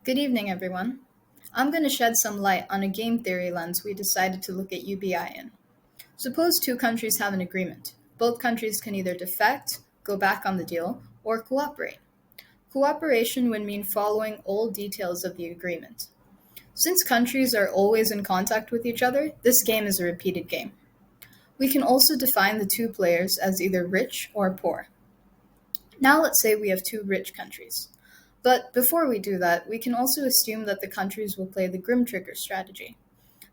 Good evening, everyone. I'm going to shed some light on a game theory lens we decided to look at UBI in. Suppose two countries have an agreement. Both countries can either defect, go back on the deal, or cooperate. Cooperation would mean following all details of the agreement. Since countries are always in contact with each other, this game is a repeated game. We can also define the two players as either rich or poor. Now let's say we have two rich countries. But before we do that, we can also assume that the countries will play the Grim Trigger strategy.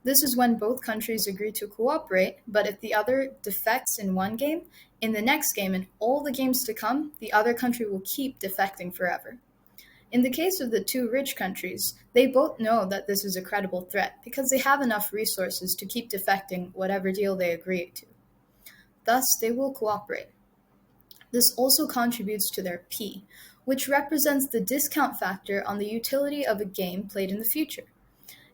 This is when both countries agree to cooperate, but if the other defects in one game, in the next game and all the games to come, the other country will keep defecting forever. In the case of the two rich countries, they both know that this is a credible threat because they have enough resources to keep defecting whatever deal they agree to. Thus, they will cooperate. This also contributes to their P, which represents the discount factor on the utility of a game played in the future.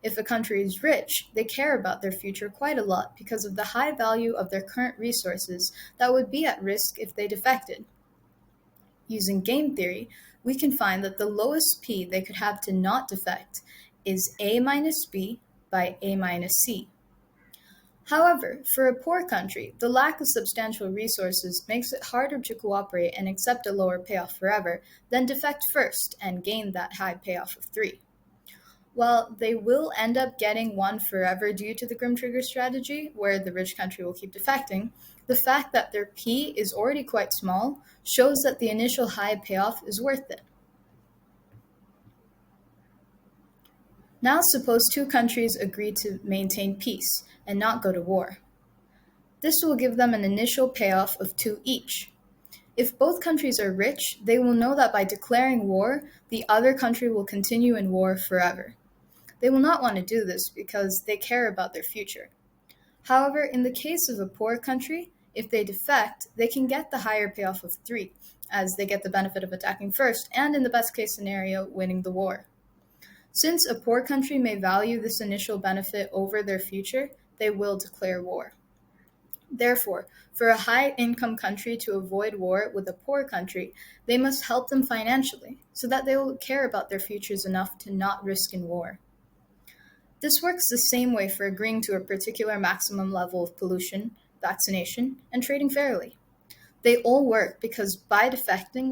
If a country is rich, they care about their future quite a lot because of the high value of their current resources that would be at risk if they defected. Using game theory, we can find that the lowest P they could have to not defect is A minus B by A minus C. However, for a poor country, the lack of substantial resources makes it harder to cooperate and accept a lower payoff forever than defect first and gain that high payoff of 3. While they will end up getting 1 forever due to the Grim Trigger strategy, where the rich country will keep defecting, the fact that their P is already quite small shows that the initial high payoff is worth it. Now suppose two countries agree to maintain peace and not go to war. This will give them an initial payoff of 2 each. If both countries are rich, they will know that by declaring war, the other country will continue in war forever. They will not want to do this because they care about their future. However, in the case of a poor country, if they defect, they can get the higher payoff of 3, as they get the benefit of attacking first and, in the best case scenario, winning the war. Since a poor country may value this initial benefit over their future, they will declare war. Therefore, for a high-income country to avoid war with a poor country, they must help them financially, so that they will care about their futures enough to not risk in war. This works the same way for agreeing to a particular maximum level of pollution, vaccination, and trading fairly. They all work because by defecting,